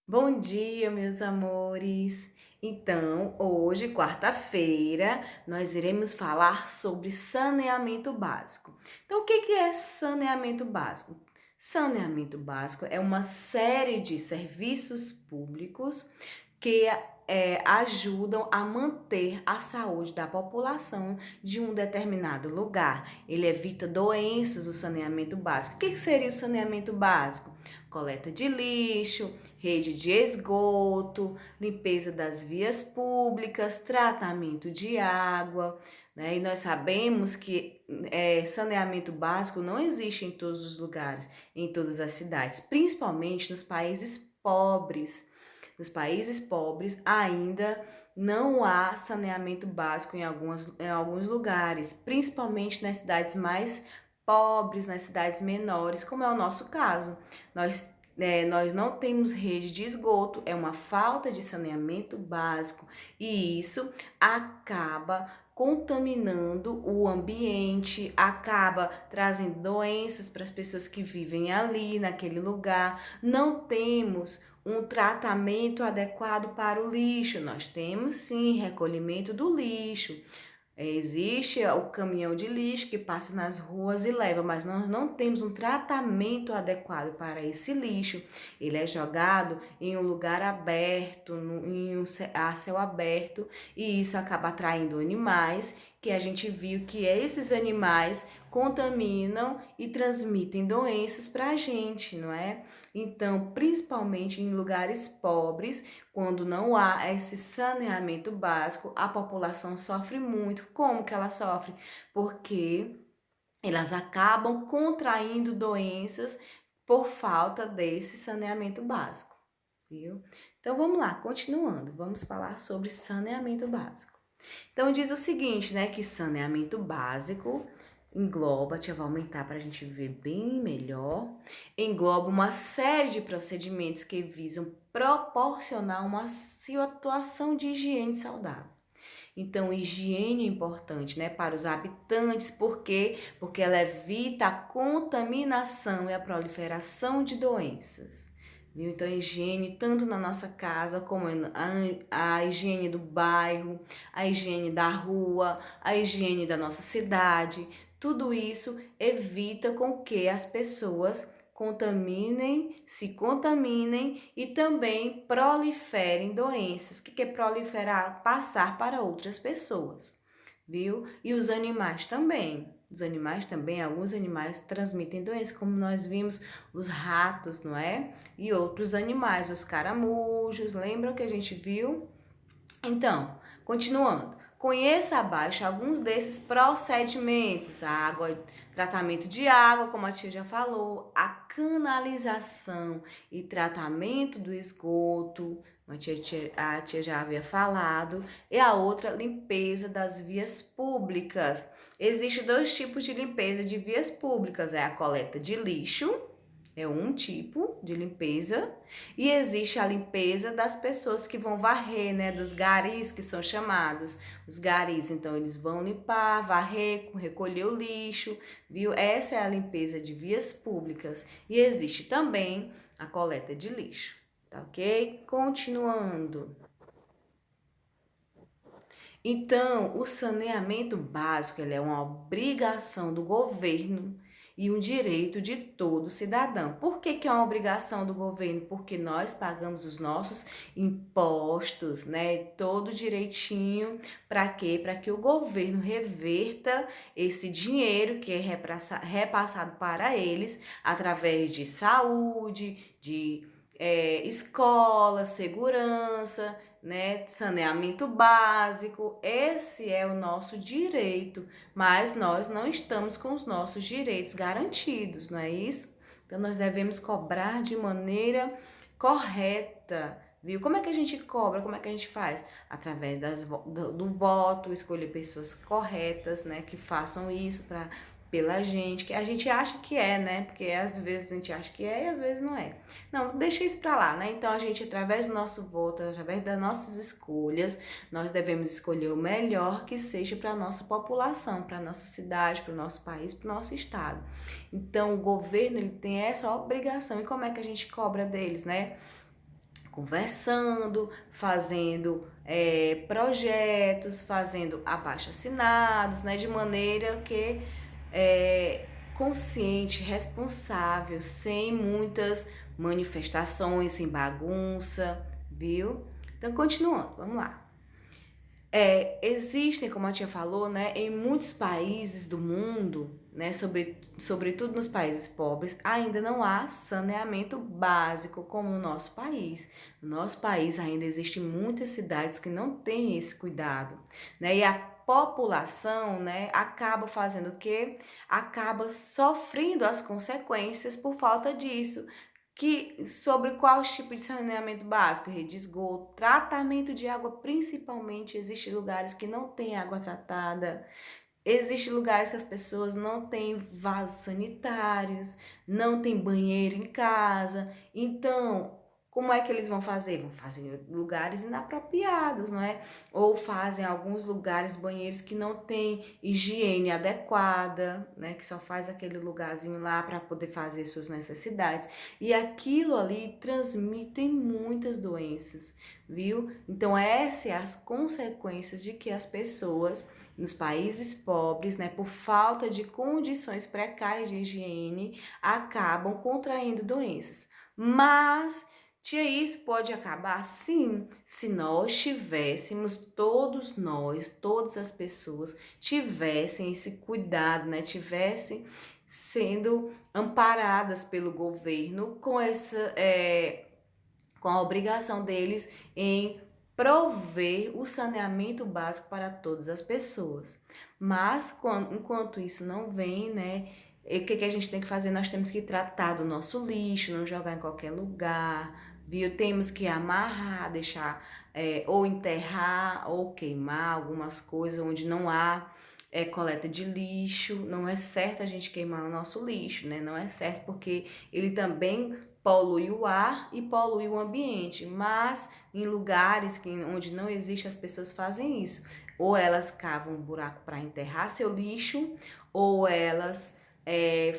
Bom dia, meus amores! Então, hoje, quarta-feira, nós iremos falar sobre saneamento básico. Então, o que é saneamento básico? Saneamento básico é uma série de serviços públicos que ajudam a manter a saúde da população de um determinado lugar. Ele evita doenças, o saneamento básico. O que seria o saneamento básico? Coleta de lixo, rede de esgoto, limpeza das vias públicas, tratamento de água, né? E nós sabemos que saneamento básico não existe em todos os lugares, em todas as cidades, principalmente nos países pobres. Nos países pobres ainda não há saneamento básico em alguns lugares, principalmente nas cidades mais pobres, nas cidades menores, como é o nosso caso. Nós não temos rede de esgoto, é uma falta de saneamento básico e isso acaba contaminando o ambiente, acaba trazendo doenças para as pessoas que vivem ali naquele lugar. Não temos um tratamento adequado para o lixo. Nós temos sim recolhimento do lixo. Existe o caminhão de lixo que passa nas ruas e leva, mas nós não temos um tratamento adequado para esse lixo. Ele é jogado em um lugar aberto, a céu aberto, e isso acaba atraindo animais, que a gente viu que esses animais contaminam e transmitem doenças para a gente, não é? Então, principalmente em lugares pobres, quando não há esse saneamento básico, a população sofre muito. Como que ela sofre? Porque elas acabam contraindo doenças por falta desse saneamento básico, viu? Então vamos lá, continuando, vamos falar sobre saneamento básico. Então diz o seguinte, né, que saneamento básico engloba, deixa eu aumentar para a gente ver bem melhor, engloba uma série de procedimentos que visam proporcionar uma situação de higiene saudável. Então, higiene é importante, né, para os habitantes, por quê? Porque ela evita a contaminação e a proliferação de doenças. Viu? Então, higiene tanto na nossa casa, como a higiene do bairro, a higiene da rua, a higiene da nossa cidade, tudo isso evita com que as pessoas se contaminem e também proliferem doenças. O que é proliferar? Passar para outras pessoas, viu? E os animais também. Os animais também, alguns animais transmitem doenças, como nós vimos os ratos, não é? E outros animais, os caramujos, lembram que a gente viu? Então, continuando, conheça abaixo alguns desses procedimentos: a água, tratamento de água, como a tia já falou, a canalização e tratamento do esgoto, a tia já havia falado, e a outra, limpeza das vias públicas. Existem dois tipos de limpeza de vias públicas: é a coleta de lixo, é um tipo de limpeza, e existe a limpeza das pessoas que vão varrer, né, dos garis que são chamados, os garis, então eles vão limpar, varrer, recolher o lixo, viu? Essa é a limpeza de vias públicas, e existe também a coleta de lixo, tá ok? Continuando. Então, o saneamento básico ele é uma obrigação do governo e um direito de todo cidadão. Por que é uma obrigação do governo? Porque nós pagamos os nossos impostos, né? Todo direitinho. Para quê? Para que o governo reverta esse dinheiro que é repassado para eles através de saúde, de escola, segurança, né, saneamento básico. Esse é o nosso direito, mas nós não estamos com os nossos direitos garantidos, não é isso? Então nós devemos cobrar de maneira correta. Viu? Como é que a gente cobra? Como é que a gente faz? Através do voto, escolher pessoas corretas, né, que façam isso pela gente, que a gente acha que é, né? Porque às vezes a gente acha que é e às vezes não é. Não, deixa isso pra lá, né? Então a gente, através do nosso voto, através das nossas escolhas, nós devemos escolher o melhor que seja para a nossa população, para a nossa cidade, para o nosso país, para o nosso estado. Então o governo ele tem essa obrigação. E como é que a gente cobra deles, né? conversando, fazendo projetos, fazendo abaixo-assinados, né, de maneira que consciente, responsável, sem muitas manifestações, sem bagunça, viu? Então, continuando, vamos lá. Existem, como a tia falou, né, em muitos países do mundo, né, sobretudo nos países pobres, ainda não há saneamento básico como no nosso país. No nosso país ainda existem muitas cidades que não têm esse cuidado, né, e a população, né, acaba fazendo o quê? Acaba sofrendo as consequências por falta disso. Sobre qual tipo de saneamento básico? Rede de esgoto, tratamento de água, principalmente. Existem lugares que não tem água tratada, existem lugares que as pessoas não têm vasos sanitários, não tem banheiro em casa. Então, como é que eles vão fazer? Vão fazer em lugares inapropriados, não é? Ou fazem alguns lugares, banheiros que não têm higiene adequada, né? Que só faz aquele lugarzinho lá para poder fazer suas necessidades. E aquilo ali transmite muitas doenças, viu? Então, essas são as consequências de que as pessoas nos países pobres, né, por falta de condições precárias de higiene, acabam contraindo doenças. Mas, tia, isso pode acabar sim, se nós tivéssemos, todos nós, todas as pessoas, tivessem esse cuidado, né, tivessem sendo amparadas pelo governo com a obrigação deles em prover o saneamento básico para todas as pessoas. Mas, enquanto isso não vem, né, o que a gente tem que fazer? Nós temos que tratar do nosso lixo, não jogar em qualquer lugar, viu? Temos que amarrar, deixar, ou enterrar, ou queimar algumas coisas onde não há coleta de lixo. Não é certo a gente queimar o nosso lixo, né? Não é certo porque ele também polui o ar e polui o ambiente, mas em lugares onde não existe, as pessoas fazem isso. Ou elas cavam um buraco para enterrar seu lixo, ou elas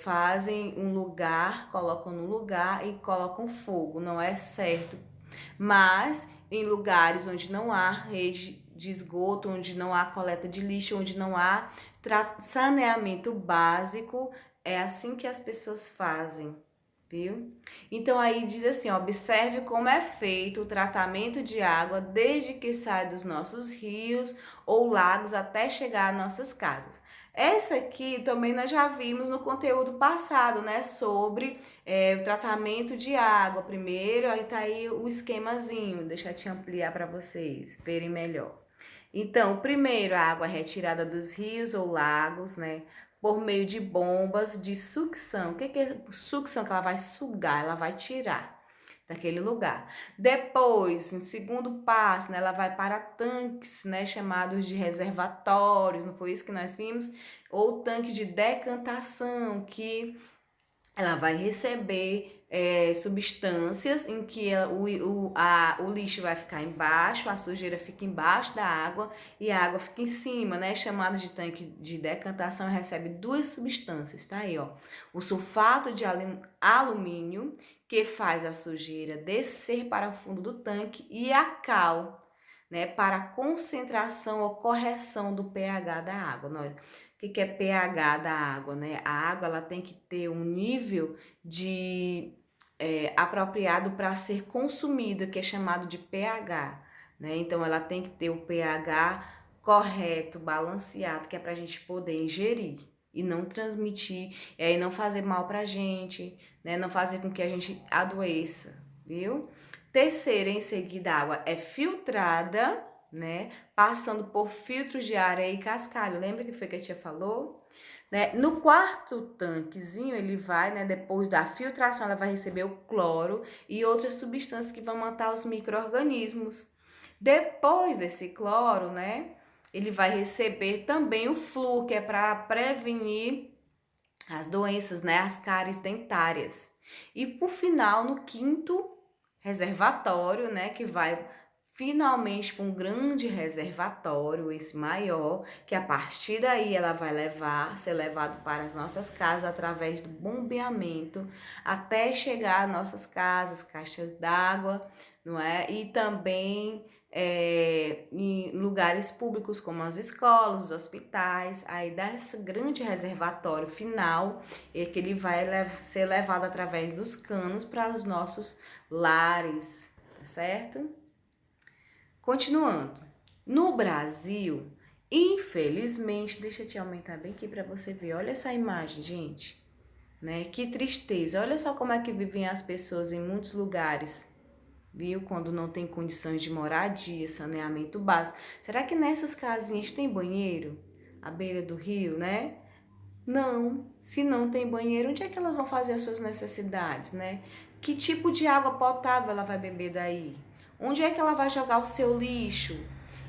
fazem um lugar, colocam no lugar e colocam fogo. Não é certo. Mas em lugares onde não há rede de esgoto, onde não há coleta de lixo, onde não há saneamento básico, é assim que as pessoas fazem. Viu? Então aí diz assim, observe como é feito o tratamento de água desde que sai dos nossos rios ou lagos até chegar às nossas casas. Essa aqui também nós já vimos no conteúdo passado, né? Sobre o tratamento de água primeiro, aí tá aí o esquemazinho, deixa eu te ampliar para vocês verem melhor. Então, primeiro, a água é retirada dos rios ou lagos, né? Por meio de bombas de sucção. O que é sucção? Que ela vai sugar, ela vai tirar daquele lugar. Depois, em segundo passo, né, ela vai para tanques, né, chamados de reservatórios, não foi isso que nós vimos? Ou tanque de decantação, que ela vai receber substâncias em que o lixo vai ficar embaixo, a sujeira fica embaixo da água e a água fica em cima, né? Chamado de tanque de decantação, recebe duas substâncias, tá aí, ó. O sulfato de alumínio, que faz a sujeira descer para o fundo do tanque, e a cal, né? Para a concentração ou correção do pH da água. O que é pH da água, né? A água ela tem que ter um nível de apropriado para ser consumida, que é chamado de pH, né? Então ela tem que ter o pH correto, balanceado, que é para a gente poder ingerir e não transmitir, e não fazer mal para a gente, né? Não fazer com que a gente adoeça, viu? Terceira, em seguida, a água é filtrada, né? Passando por filtros de areia e cascalho. Lembra que foi que a tia falou? Né? No quarto tanquezinho, ele vai, né? Depois da filtração, ela vai receber o cloro e outras substâncias que vão matar os micro-organismos. Depois desse cloro, né? Ele vai receber também o flúor, que é para prevenir as doenças, né? As cáries dentárias. E por final, no quinto reservatório, né? Que vai finalmente para um grande reservatório, esse maior, que a partir daí ela vai ser levado para as nossas casas através do bombeamento, até chegar às nossas casas, caixas d'água, não é? E também em lugares públicos como as escolas, os hospitais, aí desse grande reservatório final é que ele vai ser levado através dos canos para os nossos lares, certo? Continuando. No Brasil, infelizmente, deixa eu te aumentar bem aqui para você ver. Olha essa imagem, gente, né? Que tristeza. Olha só como é que vivem as pessoas em muitos lugares, viu? Quando não tem condições de moradia, saneamento básico. Será que nessas casinhas tem banheiro? À beira do rio, né? Não. Se não tem banheiro, onde é que elas vão fazer as suas necessidades, né? Que tipo de água potável ela vai beber daí? Onde é que ela vai jogar o seu lixo?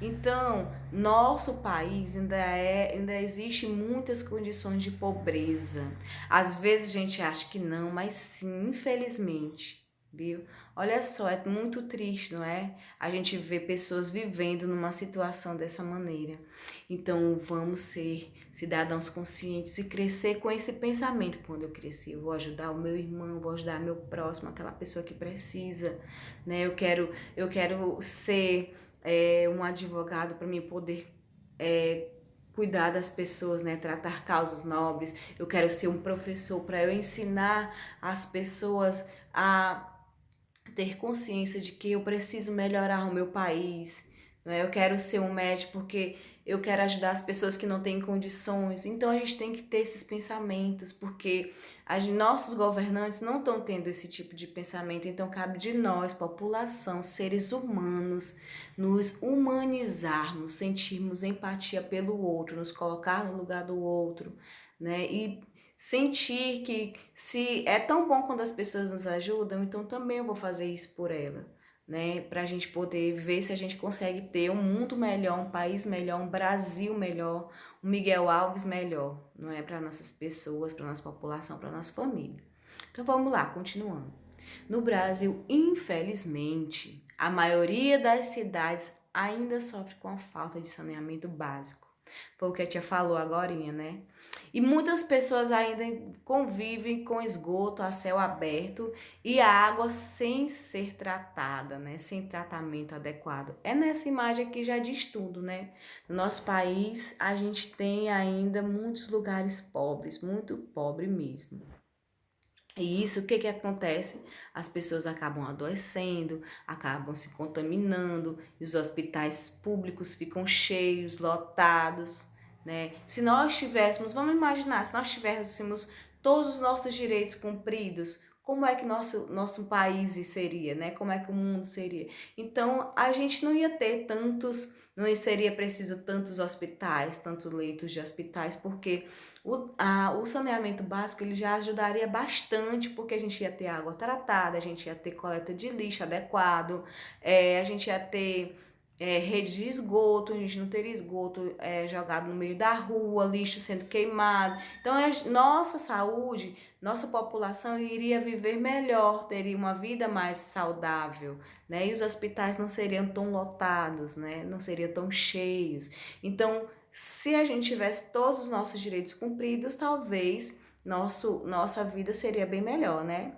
Então, nosso país ainda existe muitas condições de pobreza. Às vezes a gente acha que não, mas sim, infelizmente, viu? Olha só, é muito triste, não é? A gente vê pessoas vivendo numa situação dessa maneira. Então, vamos ser cidadãos conscientes e crescer com esse pensamento. Quando eu crescer, eu vou ajudar o meu irmão, vou ajudar meu próximo, aquela pessoa que precisa, né? Eu quero ser um advogado para mim poder cuidar das pessoas, né? Tratar causas nobres. Eu quero ser um professor para eu ensinar as pessoas a ter consciência de que eu preciso melhorar o meu país, não é? Eu quero ser um médico porque eu quero ajudar as pessoas que não têm condições. Então a gente tem que ter esses pensamentos, porque nossos governantes não estão tendo esse tipo de pensamento. Então cabe de nós, população, seres humanos, nos humanizarmos, sentirmos empatia pelo outro, nos colocar no lugar do outro, né? E sentir que se é tão bom quando as pessoas nos ajudam, então também eu vou fazer isso por ela, né? Para a gente poder ver se a gente consegue ter um mundo melhor, um país melhor, um Brasil melhor, um Miguel Alves melhor, não é? Para nossas pessoas, para nossa população, para nossa família. Então vamos lá, continuando. No Brasil, infelizmente, a maioria das cidades ainda sofre com a falta de saneamento básico. Foi o que a tia falou agorinha, né? E muitas pessoas ainda convivem com esgoto a céu aberto e a água sem ser tratada, né? Sem tratamento adequado. É nessa imagem aqui já diz tudo, né? No nosso país, a gente tem ainda muitos lugares pobres, muito pobre mesmo. E isso, o que que acontece? As pessoas acabam adoecendo, acabam se contaminando, e os hospitais públicos ficam cheios, lotados, né? Se nós tivéssemos, vamos imaginar, se nós tivéssemos todos os nossos direitos cumpridos, como é que nosso país seria, né? Como é que o mundo seria? Então, a gente não ia ter tantos, não seria preciso tantos hospitais, tantos leitos de hospitais, porque o saneamento básico ele já ajudaria bastante, porque a gente ia ter água tratada, a gente ia ter coleta de lixo adequado, a gente ia ter rede de esgoto, a gente não teria esgoto jogado no meio da rua, lixo sendo queimado. Então, nossa saúde, nossa população iria viver melhor, teria uma vida mais saudável, né? E os hospitais não seriam tão lotados, né? Não seriam tão cheios. Então, se a gente tivesse todos os nossos direitos cumpridos, talvez nossa vida seria bem melhor, né?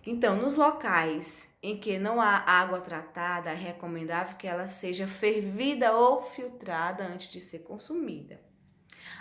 Então, nos locais em que não há água tratada, é recomendável que ela seja fervida ou filtrada antes de ser consumida.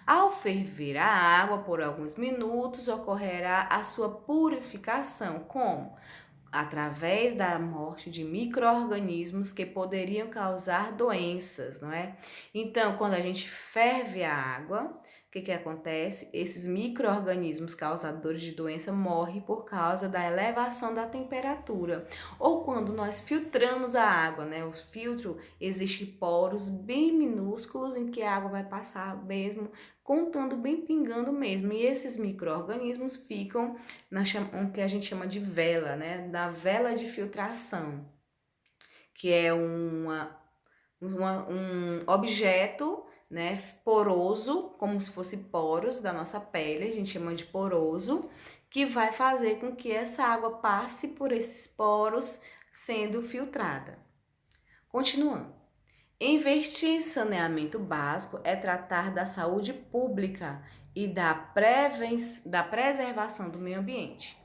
Ao ferver a água por alguns minutos, ocorrerá a sua purificação. Como? Através da morte de micro-organismos que poderiam causar doenças, não é? Então, quando a gente ferve a água, o que acontece? Esses micro-organismos causadores de doença morrem por causa da elevação da temperatura. Ou quando nós filtramos a água, né? O filtro, existe poros bem minúsculos em que a água vai passar mesmo, contando bem pingando mesmo. E esses micro-organismos ficam o que a gente chama de vela, né? Da vela de filtração, que é um objeto, né, poroso, como se fosse poros da nossa pele, a gente chama de poroso, que vai fazer com que essa água passe por esses poros sendo filtrada. Continuando. Investir em saneamento básico é tratar da saúde pública e da preservação do meio ambiente.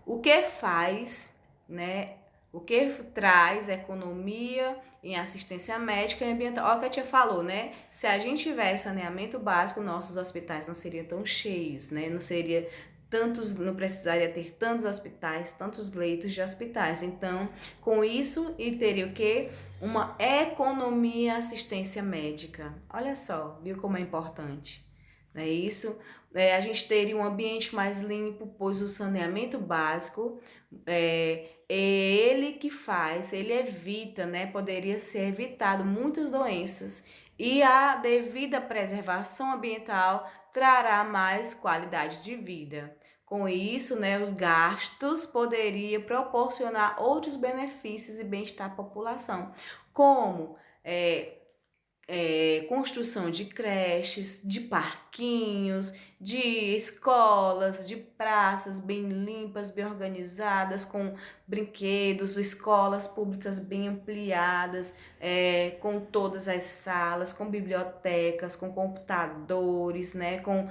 O que faz, né, O que traz economia em assistência médica e ambiental. Olha o que a tia falou, né? Se a gente tivesse saneamento básico, nossos hospitais não seriam tão cheios, né? Não precisaria ter tantos hospitais, tantos leitos de hospitais. Então, com isso, e teria o quê? Uma economia em assistência médica. Olha só, viu como é importante? Não é isso? A gente teria um ambiente mais limpo, pois o saneamento básico é ele que faz, ele evita, né? Poderia ser evitado muitas doenças. E a devida preservação ambiental trará mais qualidade de vida. Com isso, né, os gastos poderiam proporcionar outros benefícios e bem-estar à população, como construção de creches, de parquinhos, de escolas, de praças bem limpas, bem organizadas, com brinquedos, escolas públicas bem ampliadas, com todas as salas, com bibliotecas, com computadores, né, com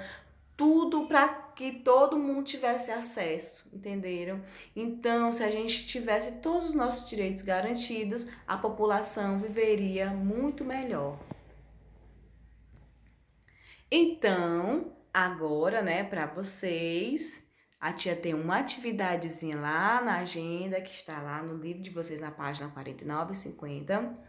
tudo para que todo mundo tivesse acesso, entenderam? Então, se a gente tivesse todos os nossos direitos garantidos, a população viveria muito melhor. Então, agora, né, para vocês, a tia tem uma atividadezinha lá na agenda, que está lá no livro de vocês, na página 49 e 50.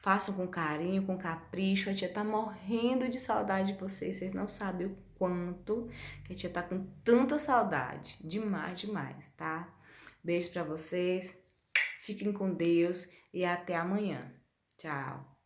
Façam com carinho, com capricho. A tia tá morrendo de saudade de vocês. Vocês não sabem o quanto que a tia tá com tanta saudade. Demais, demais, tá? Beijo pra vocês. Fiquem com Deus e até amanhã. Tchau.